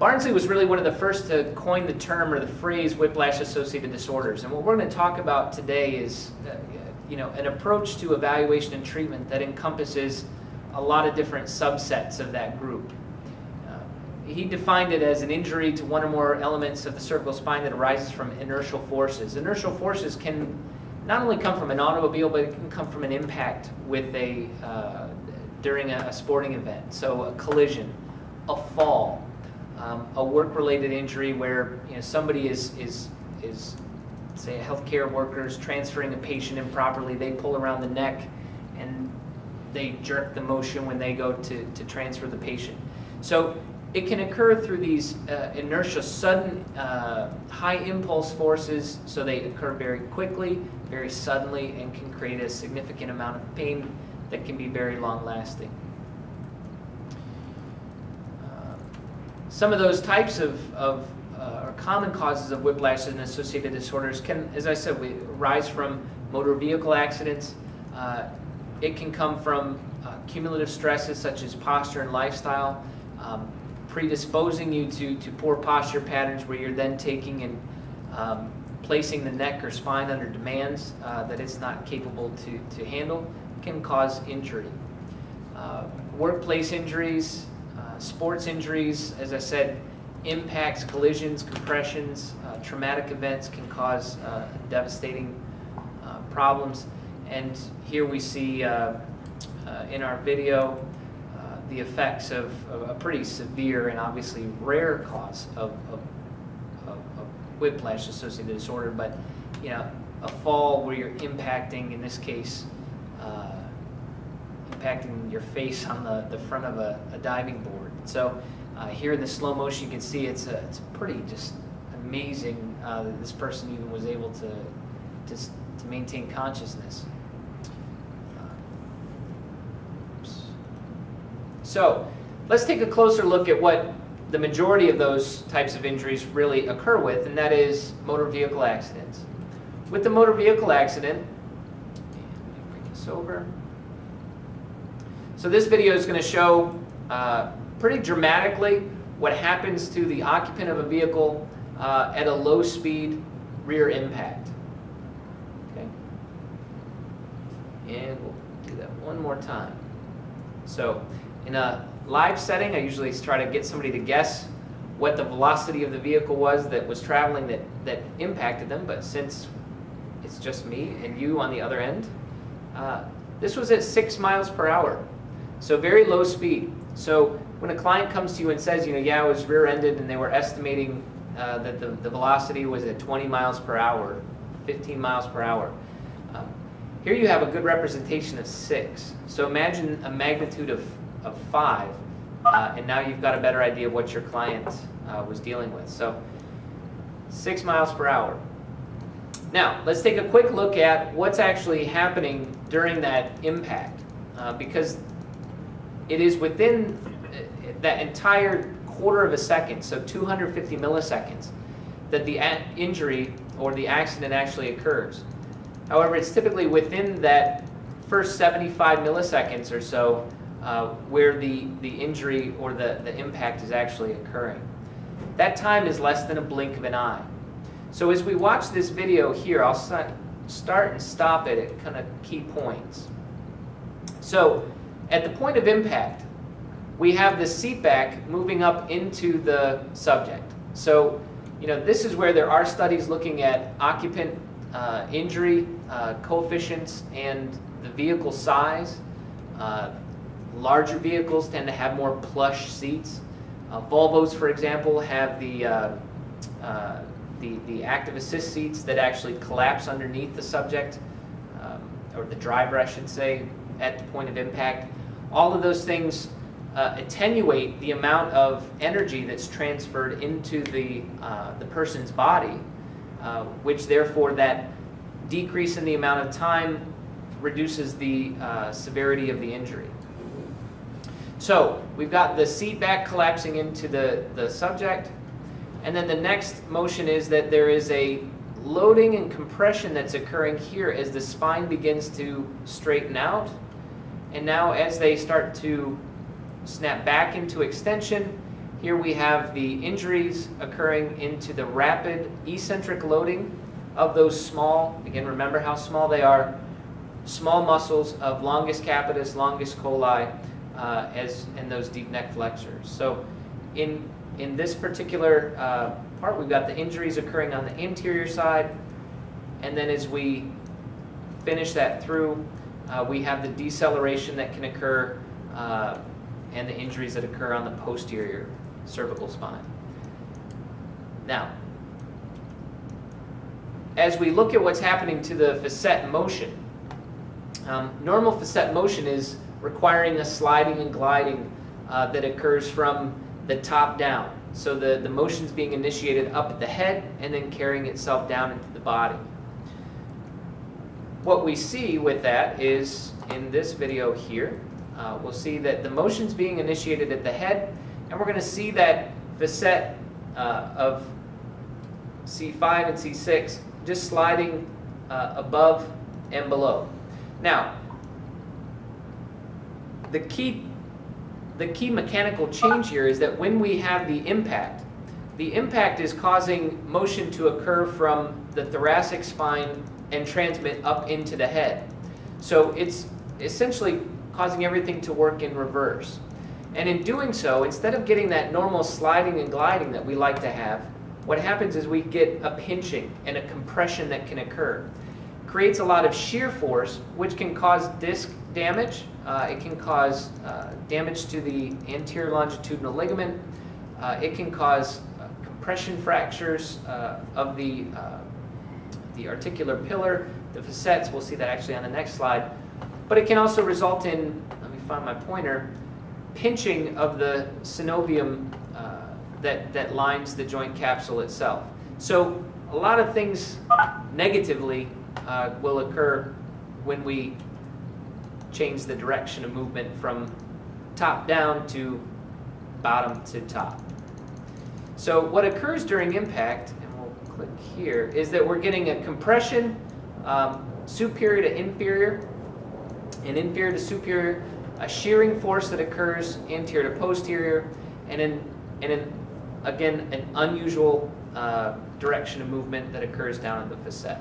Barnsley was really one of the first to coin the term or the phrase whiplash-associated disorders. And what we're going to talk about today is an approach to evaluation and treatment that encompasses a lot of different subsets of that group. He defined it as an injury to one or more elements of the cervical spine that arises from inertial forces. Inertial forces can not only come from an automobile, but it can come from an impact with during a sporting event. So a collision, a fall, a work-related injury where somebody is say a healthcare worker is transferring a patient improperly. They pull around the neck and they jerk the motion when they go to transfer the patient. So it can occur through these inertia, sudden high impulse forces, so they occur very quickly, very suddenly, and can create a significant amount of pain that can be very long-lasting. Some of those types of or common causes of whiplash and associated disorders can, as I said, arise from motor vehicle accidents. It can come from cumulative stresses such as posture and lifestyle, predisposing you to poor posture patterns where you're then taking and placing the neck or spine under demands that it's not capable to handle, can cause injury. Workplace injuries, sports injuries, as I said, impacts, collisions, compressions, traumatic events can cause devastating problems. And here we see in our video the effects of a pretty severe and obviously rare cause of whiplash associated disorder, but a fall where you're impacting, in this case, impacting your face on the front of a diving board. So here in the slow motion you can see it's pretty just amazing that this person even was able to maintain consciousness. So let's take a closer look at what the majority of those types of injuries really occur with, and that is motor vehicle accidents. With the motor vehicle accident, let me bring this over. So this video is going to show pretty dramatically what happens to the occupant of a vehicle at a low speed rear impact. Okay? And we'll do that one more time. So in a live setting, I usually try to get somebody to guess what the velocity of the vehicle was that was traveling that impacted them, but since it's just me and you on the other end, this was at 6 miles per hour. So very low speed. So when a client comes to you and says, yeah, I was rear-ended, and they were estimating that the velocity was at 20 miles per hour, 15 miles per hour. Here you have a good representation of 6. So imagine a magnitude of 5, and now you've got a better idea of what your client was dealing with. So 6 miles per hour. Now, let's take a quick look at what's actually happening during that impact, because it is within that entire quarter of a second, so 250 milliseconds, that the injury or the accident actually occurs. However, it's typically within that first 75 milliseconds or so where the injury or the impact is actually occurring. That time is less than a blink of an eye. So as we watch this video here, I'll start and stop it at kind of key points. So at the point of impact, we have the seat back moving up into the subject. So, this is where there are studies looking at occupant injury coefficients and the vehicle size. Larger vehicles tend to have more plush seats. Volvos, for example, have the active assist seats that actually collapse underneath the subject, or the driver, I should say, at the point of impact. All of those things attenuate the amount of energy that's transferred into the person's body, which therefore that decrease in the amount of time reduces the severity of the injury. So we've got the seat back collapsing into the subject, and then the next motion is that there is a loading and compression that's occurring here as the spine begins to straighten out. And now as they start to snap back into extension, Here we have the injuries occurring into the rapid eccentric loading of those small, again remember how small they are, small muscles of longus capitis, longus coli, and those deep neck flexors. So in this particular part, we've got the injuries occurring on the interior side, and then as we finish that through, we have the deceleration that can occur and the injuries that occur on the posterior cervical spine. Now, as we look at what's happening to the facet motion, normal facet motion is requiring a sliding and gliding that occurs from the top down. So the motion's being initiated up at the head and then carrying itself down into the body. What we see with that is, in this video here, we'll see that the motion's being initiated at the head, and we're going to see that facet of C5 and C6 just sliding above and below. Now, the key mechanical change here is that when we have the impact is causing motion to occur from the thoracic spine and transmit up into the head. So it's essentially causing everything to work in reverse. And in doing so, instead of getting that normal sliding and gliding that we like to have, what happens is we get a pinching and a compression that can occur. Creates a lot of shear force, which can cause disc damage. It can cause damage to the anterior longitudinal ligament. It can cause compression fractures of the articular pillar, the facets. We'll see that actually on the next slide. But it can also result in, let me find my pointer, pinching of the synovium that lines the joint capsule itself. So a lot of things negatively will occur when we change the direction of movement from top down to bottom to top. So what occurs during impact, and we'll click here, is that we're getting a compression superior to inferior and inferior to superior, a shearing force that occurs anterior to posterior, and again, an unusual direction of movement that occurs down in the facet.